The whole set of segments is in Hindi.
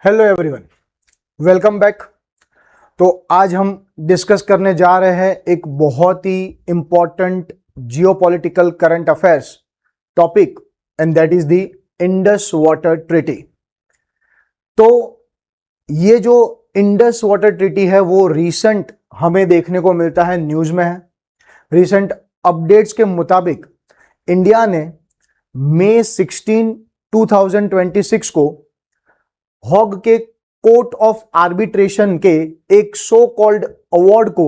Hello everyone, welcome back. तो आज हम डिस्कस करने जा रहे हैं एक बहुत ही important geopolitical current affairs topic and that is the Indus water treaty. तो ये जो इंडस वाटर ट्रीटी है वो रीसेंट हमें देखने को मिलता है, न्यूज में है। रीसेंट अपडेट्स के मुताबिक इंडिया ने मई 16, 2026 को हॉग के कोर्ट ऑफ आर्बिट्रेशन के एक सो कॉल्ड अवार्ड को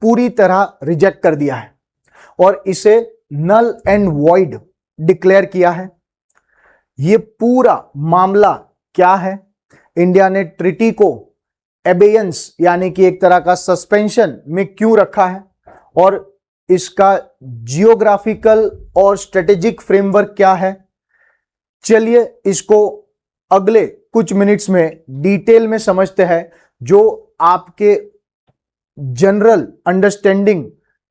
पूरी तरह रिजेक्ट कर दिया है और इसे नल एंड वॉइड डिक्लेयर किया है। यह पूरा मामला क्या है? इंडिया ने ट्रीटी को एबेयंस यानी कि एक तरह का सस्पेंशन में क्यों रखा है और इसका जियोग्राफिकल और स्ट्रेटेजिक फ्रेमवर्क क्या है? चलिए इसको अगले कुछ मिनट्स में डिटेल में समझते हैं, जो आपके जनरल अंडरस्टैंडिंग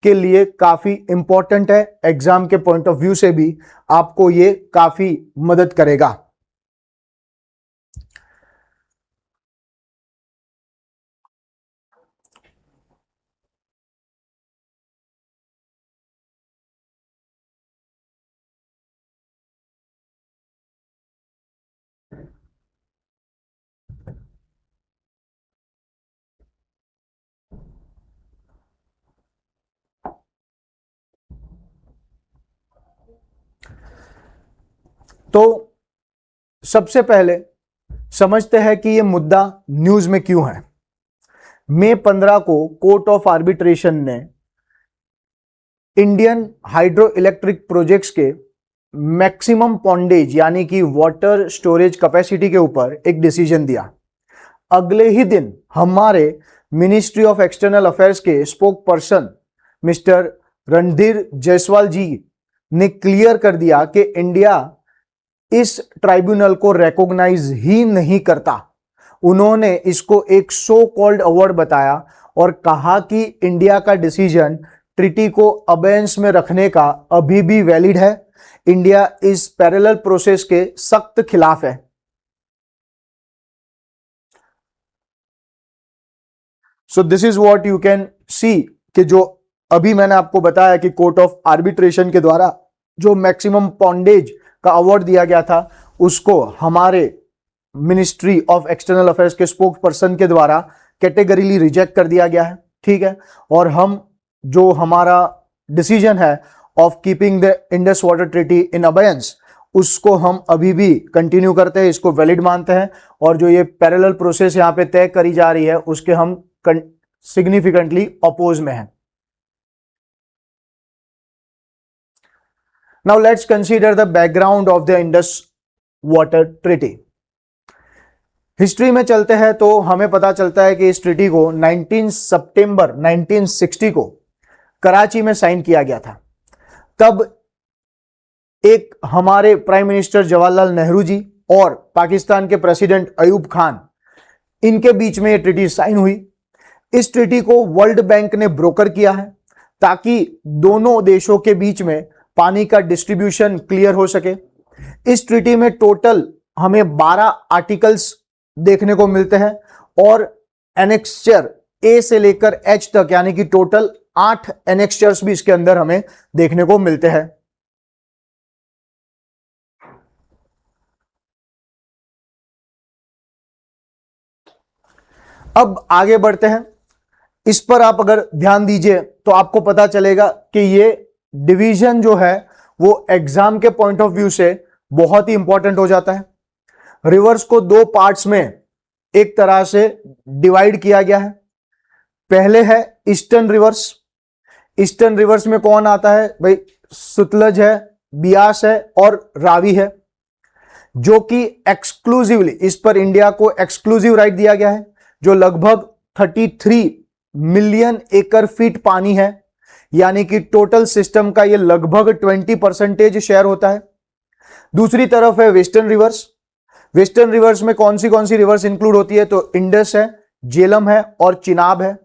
के लिए काफी इंपॉर्टेंट है। एग्जाम के पॉइंट ऑफ व्यू से भी आपको ये काफी मदद करेगा। तो सबसे पहले समझते हैं कि यह मुद्दा न्यूज में क्यों है। मई 15 को कोर्ट ऑफ आर्बिट्रेशन ने इंडियन हाइड्रो इलेक्ट्रिक प्रोजेक्ट्स के मैक्सिमम पॉन्डेज यानी कि वाटर स्टोरेज कैपेसिटी के ऊपर एक डिसीजन दिया। अगले ही दिन हमारे मिनिस्ट्री ऑफ एक्सटर्नल अफेयर्स के spokesperson mister Randhir Jaiswal ji ने क्लियर कर दिया कि इंडिया इस ट्राइब्यूनल को रिकॉग्नाइज ही नहीं करता। उन्होंने इसको एक सो कॉल्ड अवार्ड बताया और कहा कि इंडिया का डिसीजन ट्रीटी को अबेयंस में रखने का अभी भी वैलिड है। इंडिया इस पैरेलल प्रोसेस के सख्त खिलाफ है। So this is what you can see कि जो अभी मैंने आपको बताया कि कोर्ट ऑफ आर्बिट्रेशन के द्वारा जो मैक्सिमम पॉन्डेज का अवार्ड दिया गया था उसको हमारे मिनिस्ट्री ऑफ एक्सटर्नल अफेयर्स के स्पोक पर्सन के द्वारा कैटेगरीली रिजेक्ट कर दिया गया है। ठीक है, और हम जो हमारा डिसीजन है of keeping the Indus water treaty in abeyance उसको हम अभी भी कंटिन्यू करते हैं, इसको वैलिड मानते हैं और जो ये पैरेलल प्रोसेस यहां पे तय करी जा रही है उसके हम सिग्निफिकेंटली अपोज में हैं। Now let's consider the background of the Indus Water Treaty. History में चलते हैं तो हमें पता चलता है कि इस ट्रीटी को 19 सितंबर 1960 को कराची में साइन किया गया था। तब एक हमारे प्राइम मिनिस्टर जवाहरलाल नेहरू जी और पाकिस्तान के प्रेसिडेंट अयूब खान, इनके बीच में यह ट्रीटी साइन हुई। इस ट्रीटी को वर्ल्ड बैंक ने ब्रोकर किया है ताकि दोनों देशों के बीच में पानी का डिस्ट्रीब्यूशन क्लियर हो सके। इस ट्रीटी में टोटल हमें 12 आर्टिकल्स देखने को मिलते हैं और एनेक्स्चर ए से लेकर एच तक यानी कि टोटल 8 एनेक्स्चर्स भी इसके अंदर हमें देखने को मिलते हैं। अब आगे बढ़ते हैं। इस पर आप अगर ध्यान दीजिए तो आपको पता चलेगा कि ये डिवीजन जो है वो एग्जाम के पॉइंट ऑफ व्यू से बहुत ही इंपॉर्टेंट हो जाता है। रिवर्स को दो पार्ट्स में एक तरह से डिवाइड किया गया है। पहले है ईस्टर्न रिवर्स। ईस्टर्न रिवर्स में कौन आता है भाई? सतलज है, बियास है और रावी है, जो कि एक्सक्लूसिवली इस पर इंडिया को एक्सक्लूसिव राइट दिया गया है, जो लगभग 33 मिलियन एकड़ फीट पानी है, यानी कि टोटल सिस्टम का ये लगभग 20% शेयर होता है। दूसरी तरफ है वेस्टर्न रिवर्स। वेस्टर्न रिवर्स में कौन सी रिवर्स इंक्लूड होती है? तो इंडस है, झेलम है और चिनाब है।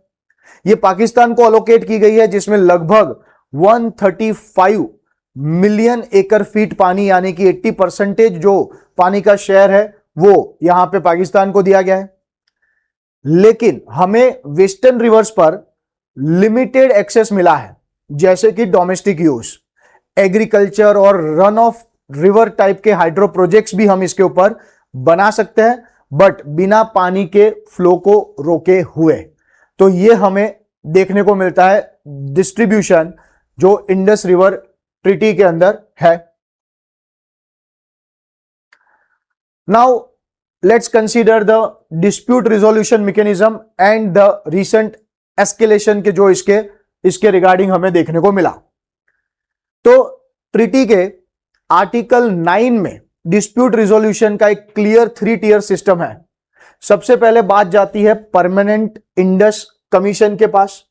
ये पाकिस्तान को अलोकेट की गई है, जिसमें लगभग 135 मिलियन एकड़ फीट पानी यानी कि 80% जो पानी का शेयर है वो यहां पे पाकिस्तान को दिया गया है, लेकिन हमें वेस्टर्न रिवर्स पर लिमिटेड एक्सेस मिला है, जैसे कि डोमेस्टिक यूज, एग्रीकल्चर और रन ऑफ रिवर टाइप के हाइड्रो प्रोजेक्ट्स भी हम इसके ऊपर बना सकते हैं, बट बिना पानी के फ्लो को रोके हुए। तो ये हमें देखने को मिलता है डिस्ट्रीब्यूशन जो इंडस रिवर ट्रीटी के अंदर है। Now let's consider the dispute resolution mechanism and the recent escalation के जो इसके रिगार्डिंग हमें देखने को मिला। तो ट्रीटी के आर्टिकल 9 में डिस्प्यूट रिजोल्यूशन का एक क्लियर 3 टियर सिस्टम है। सबसे पहले बात जाती है परमानेंट इंडस कमीशन के पास।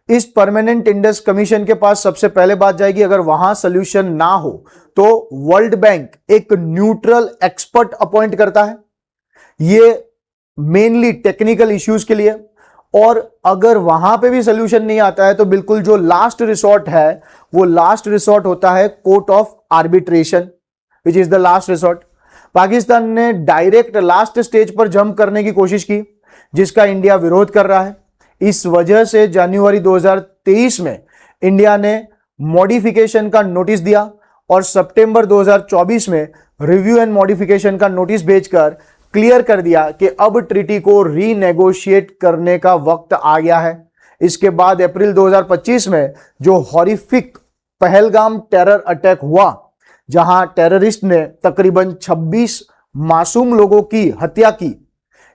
इस परमानेंट इंडस कमीशन के पास सबसे पहले बात जाएगी, अगर वहां सोल्यूशन ना हो तो वर्ल्ड बैंक एक न्यूट्रल एक्सपर्ट अपॉइंट करता है, ये मेनली टेक्निकल इश्यूज के लिए। और अगर वहां पे भी सोल्यूशन नहीं आता है तो बिल्कुल जो लास्ट रिसोर्ट है वो लास्ट रिसोर्ट होता है court of arbitration, which is the last resort. Pakistan ने डायरेक्ट लास्ट स्टेज पर जंप करने की कोशिश की, जिसका इंडिया विरोध कर रहा है। इस वजह से जनवरी 2023 में इंडिया ने मॉडिफिकेशन का नोटिस दिया और सितंबर 2024 में रिव्यू एंड मॉडिफिकेशन का नोटिस भेजकर क्लियर कर दिया कि अब ट्रीटी को रीनेगोशिएट करने का वक्त आ गया है। इसके बाद अप्रैल 2025 में जो हॉरिफिक पहलगाम टेरर अटैक हुआ, जहां टेररिस्ट ने तकरीबन 26 मासूम लोगों की हत्या की,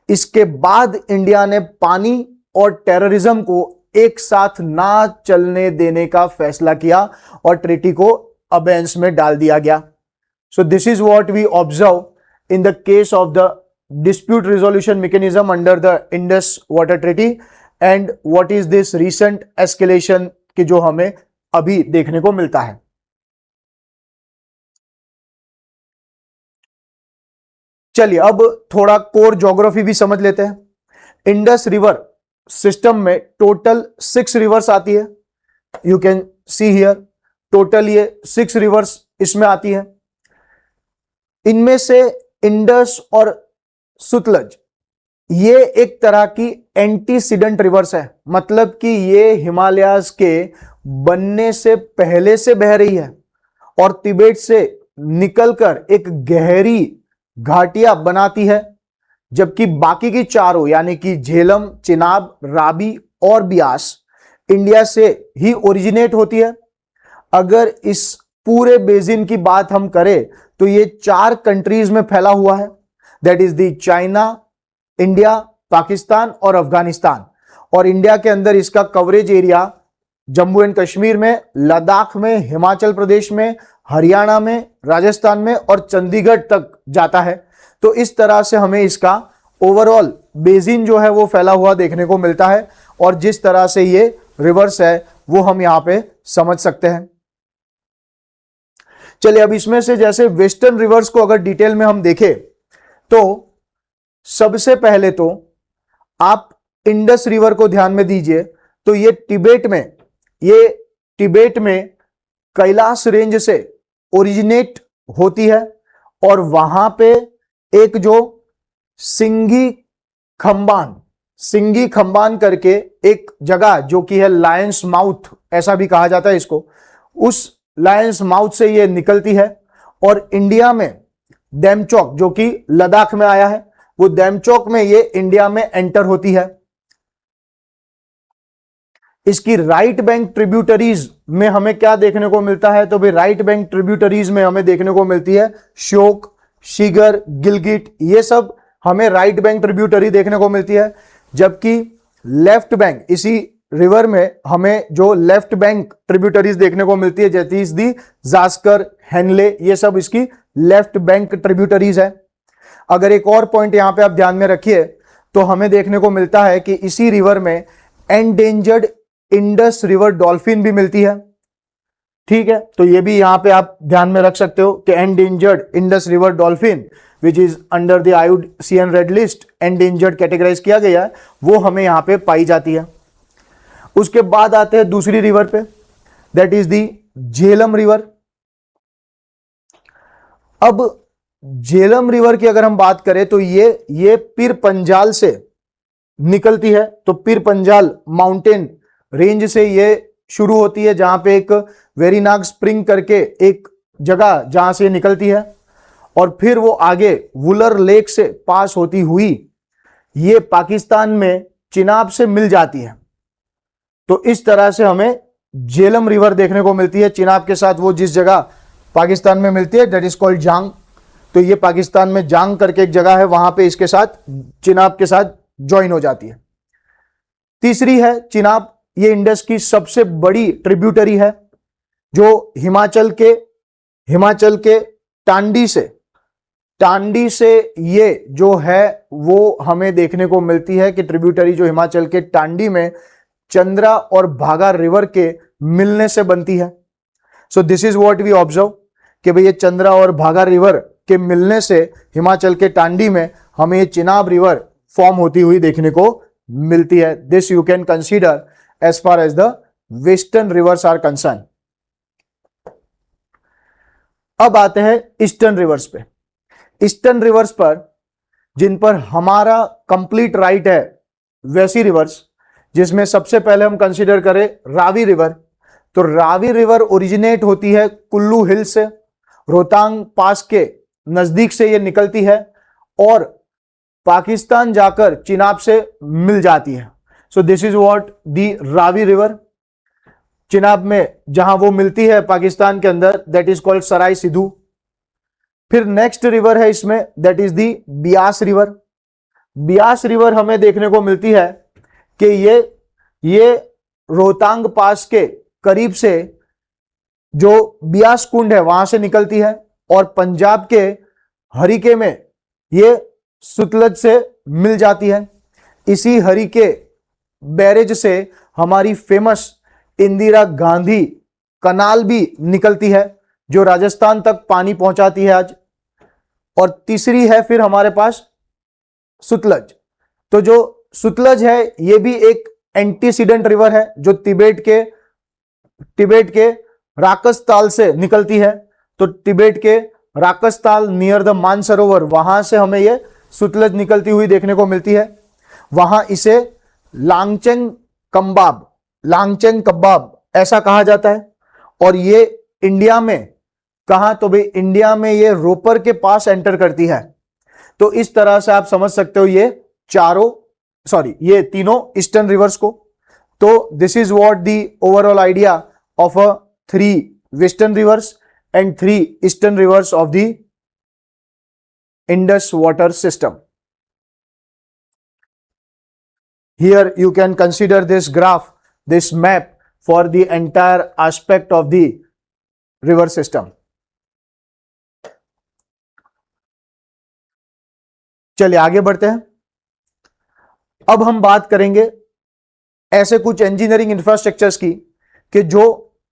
इसके बाद इंडिया ने पानी और टेररिज्म को एक साथ ना चलने देने का फैसला किया और ट्रीटी को अबेंस में डाल दिया गया। So this is what we observe in the case of the dispute resolution mechanism under the Indus Water Treaty and what is this recent escalation कि जो हमें अभी देखने को मिलता है। चलिए अब थोड़ा कोर ज्योग्राफी भी समझ लेते हैं। इंडस रिवर सिस्टम में टोटल 6 रिवर्स आती है, you can see here, total ये 6 रिवर्स इसमें आती है। इनमें से इंडस और सुतलज ये एक तरह की एंटीसीडेंट रिवर्स है, मतलब कि ये हिमालयाज के बनने से पहले से बह रही है और तिबेट से निकलकर एक गहरी घाटियां बनाती है, जबकि बाकी की चारों यानी कि झेलम, चिनाब, राबी और ब्यास इंडिया से ही ओरिजिनेट होती है। अगर इस पूरे बेसिन की बात हम करें तो ये 4 कंट्रीज में फैला हुआ है, that is the China, India, Pakistan और अफगानिस्तान। और इंडिया के अंदर इसका coverage area Jammu and Kashmir में, लद्दाख में, हिमाचल प्रदेश में, हरियाणा में, राजस्थान में और चंडीगढ़ तक जाता है। तो इस तरह से हमें इसका ओवरऑल बेसिन जो है वो फैला हुआ देखने को मिलता है और जिस तरह से ये रिवर्स है वो हम यहां पे समझ सकते हैं। चलिए अब इसमें से जैसे वेस्टर्न रिवर्स को अगर डिटेल में हम देखें तो सबसे पहले तो आप इंडस रिवर को ध्यान में दीजिए, तो ये तिबेट में कैलाश रेंज से ओरिजिनेट होती है और वहां पे एक जो सिंगी खंबान करके एक जगह जो कि है लायंस माउथ, ऐसा भी कहा जाता है इसको, उस लायंस माउथ से ये निकलती है और इंडिया में डेमचौक जो कि लद्दाख में आया है, वो डेमचौक में ये इंडिया में एंटर होती है। इसकी राइट बैंक ट्रिब्यूटरीज में हमें क्या देखने को मिलता है, तो भाई राइट बैंक ट्रिब्यूटरीज में हमें देखने को मिलती है श्योक, शिगर, गिलगिट, ये सब हमें राइट बैंक ट्रिब्यूटरी देखने को मिलती है। जबकि लेफ्ट बैंक, इसी रिवर में हमें जो लेफ्ट बैंक ट्रिब्यूटरीज देखने को मिलती है, जैसे दी जास्कर, हेनले, ये सब इसकी लेफ्ट बैंक ट्रिब्यूटरीज है। अगर एक और पॉइंट यहां पे आप ध्यान में रखिए तो हमें देखने को मिलता है कि इसी रिवर में एंडेंजर्ड इंडस रिवर डॉल्फिन भी मिलती है। ठीक है, तो ये भी यहां पे आप ध्यान में रख सकते हो कि endangered Indus river dolphin which is under the IUCN red list, endangered categorize किया गया है, वो हमें यहां पे पाई जाती है। उसके बाद आते हैं दूसरी रिवर पे, that is the Jhelum river. अब झेलम रिवर की अगर हम बात करें तो ये पीर पंजाल से निकलती है। तो पीर पंजाल माउंटेन रेंज से ये शुरू होती है, जहां पे एक वेरीनाग स्प्रिंग करके एक जगह जहां से निकलती है, और फिर वो आगे वुलर लेक से पास होती हुई ये पाकिस्तान में चिनाब से मिल जाती है। तो इस तरह से हमें झेलम रिवर देखने को मिलती है चिनाब के साथ। वो जिस जगह पाकिस्तान में मिलती है दैट इज कॉल्ड जांग। तो ये पाकिस्तान में जांग करके एक जगह है, वहां पे इसके साथ चिनाब के साथ ज्वाइन हो जाती है। तीसरी है चिनाब, ये इंडस की सबसे बड़ी ट्रिब्यूटरी है, जो हिमाचल के टांडी से ये जो है वो हमें देखने को मिलती है कि ट्रिब्यूटरी जो हिमाचल के टांडी में चंद्रा और भागा रिवर के मिलने से बनती है। So this is what we observe कि भाई ये चंद्रा और भागा रिवर के मिलने से हिमाचल के टांडी में हमें ये चिनाब रिवर फॉर्म होती हुई देखने को मिलती है। This you can consider as far as the western rivers are concern. अब आते हैं ईस्टर्न रिवर्स पे। ईस्टर्न रिवर्स पर जिन पर हमारा कंप्लीट राइट है वैसी रिवर्स, जिसमें सबसे पहले हम कंसीडर करें रावी रिवर। तो रावी रिवर ओरिजिनेट होती है कुल्लू हिल से, रोहतांग पास के नजदीक से ये निकलती है और पाकिस्तान जाकर चिनाब से मिल जाती है। So this is what the Ravi river. Chenab में जहां वो मिलती है पाकिस्तान के अंदर, दैट इज कॉल्ड सराय सिद्धू। फिर नेक्स्ट रिवर है इसमें, that is the Beas river. Beas river हमें देखने को मिलती है कि ये रोहतांग पास के करीब से जो ब्यास कुंड है वहां से निकलती है, और पंजाब के हरिके में ये सुतलज से मिल जाती है। इसी हरिके बैरेज से हमारी फेमस इंदिरा गांधी कनाल भी निकलती है, जो राजस्थान तक पानी पहुंचाती है आज। और तीसरी है फिर हमारे पास सुतलज। तो जो सुतलज है ये भी एक एंटीसीडेंट रिवर है, जो तिबेट के राकसताल से निकलती है। तो तिबेट के राकसताल नियर द मानसरोवर, वहां से हमें ये सुतलज निकलती हुई देखने को मिलती है। वहां इसे लांगचेंग कब्बाब ऐसा कहा जाता है। और ये इंडिया में कहां, तो भाई इंडिया में ये रोपर के पास एंटर करती है। तो इस तरह से आप समझ सकते हो ये तीनों ईस्टर्न रिवर्स को। तो this is what the overall idea of 3 western rivers and 3 eastern rivers of the Indus water system. Here you can consider this graph, this map for the entire aspect of the river system. चलिए आगे बढ़ते हैं। अब हम बात करेंगे ऐसे कुछ इंजीनियरिंग इंफ्रास्ट्रक्चर्स की कि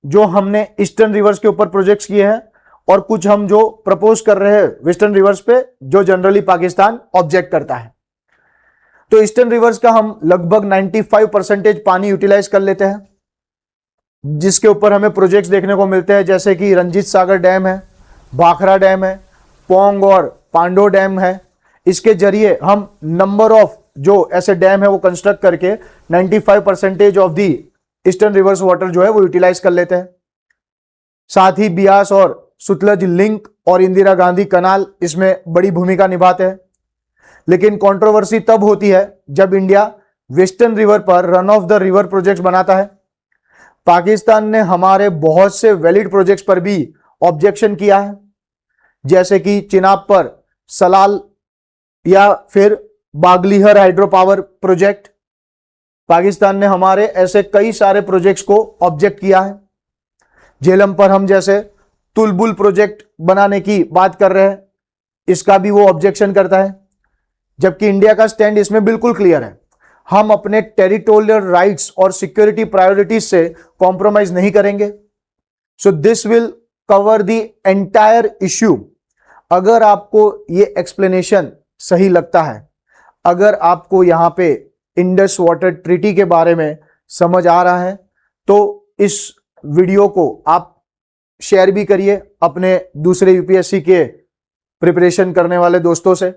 जो हमने ईस्टर्न रिवर्स के ऊपर प्रोजेक्ट्स किए हैं, और कुछ हम जो प्रपोज कर रहे हैं वेस्टर्न रिवर्स पे, जो जनरली पाकिस्तान ऑब्जेक्ट करता है। तो ईस्टर्न रिवर्स का हम लगभग 95% पानी यूटिलाइज कर लेते हैं, जिसके ऊपर हमें प्रोजेक्ट्स देखने को मिलते हैं, जैसे कि रंजीत सागर डैम है, भाखड़ा डैम है, पोंग और पांडो डैम है। इसके जरिए हम नंबर ऑफ जो ऐसे डैम है वो कंस्ट्रक्ट करके 95% of the eastern reverse water जो है वो यूटिलाइज कर लेते हैं। साथ ही ब्यास और सुतलज लिंक और इंदिरा गांधी कनाल इसमें बड़ी भूमिका निभाते हैं। लेकिन कंट्रोवर्सी तब होती है जब इंडिया वेस्टर्न रिवर पर run of the river projects बनाता है। पाकिस्तान ने हमारे बहुत से वैलिड प्रोजेक्ट्स पर भी ऑब्जेक्शन किया है, जैसे कि चिनाब पर सलाल या फिर बागलीहर हाइड्रो पावर प्रोजेक्ट। पाकिस्तान ने हमारे ऐसे कई सारे प्रोजेक्ट्स को ऑब्जेक्ट किया है। झेलम पर हम जैसे तुलबुल प्रोजेक्ट बनाने की बात कर रहे हैं, इसका भी वो ऑब्जेक्शन करता है, जबकि इंडिया का स्टैंड इसमें बिल्कुल क्लियर है। हम अपने टेरिटोरियल राइट्स और सिक्योरिटी प्रायोरिटीज से कॉम्प्रोमाइज नहीं करेंगे। So this will cover the entire issue. अगर आपको ये एक्सप्लेनेशन सही लगता है, अगर आपको यहां पे इंडस वाटर ट्रीटी के बारे में समझ आ रहा है, तो इस वीडियो को आप शेयर भी करिए अपने दूसरे यूपीएससी के प्रिपरेशन करने वाले दोस्तों से।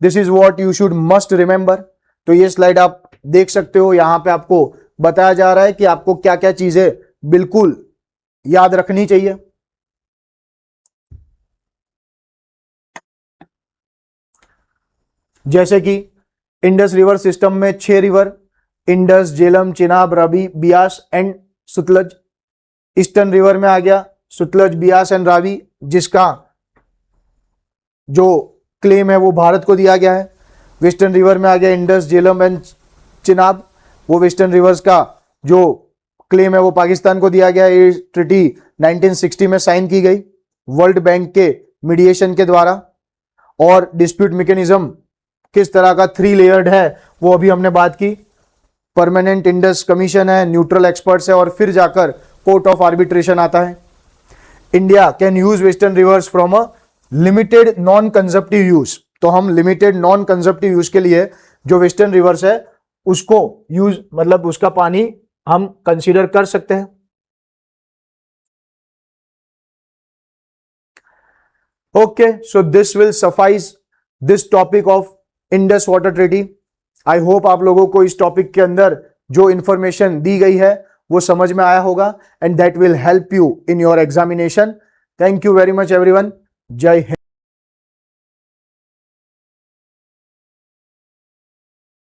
This is what you should must remember. तो ये स्लाइड आप देख सकते हो, यहां पे आपको बताया जा रहा है कि आपको क्या क्या चीजें बिल्कुल याद रखनी चाहिए। जैसे कि इंडस रिवर सिस्टम में 6 river, Indus, Jhelum, Chenab, Ravi, Beas and Sutlej. Eastern river में आ गया सतलज, बियास एंड रावी, जिसका जो क्लेम है वो भारत को दिया गया है। वेस्टर्न रिवर में आ गया इंडस, झेलम एंड चिनाब, वो वेस्टर्न रिवर्स का जो क्लेम है वो पाकिस्तान को दिया गया है। ये ट्रीटी 1960 में साइन की गई वर्ल्ड बैंक के मीडिएशन के द्वारा। और डिस्प्यूट मैकेनिज्म किस तरह का 3 लेयर्ड है वो अभी हमने बात की। परमानेंट इंडस कमीशन है, न्यूट्रल एक्सपर्ट्स है, और फिर जाकर कोर्ट ऑफ आर्बिट्रेशन आता है। India can use western rivers from a limited non consumptive use. तो हम लिमिटेड नॉन कंजप्टिव यूज के लिए जो वेस्टर्न रिवर्स है उसको यूज, मतलब उसका पानी हम कंसीडर कर सकते हैं। Okay, so this will suffice this topic of Indus water treaty. I hope आप लोगों को इस टॉपिक के अंदर जो इंफॉर्मेशन दी गई है वो समझ में आया होगा, and that will help you in your examination. Thank you very much everyone. जय हिंद।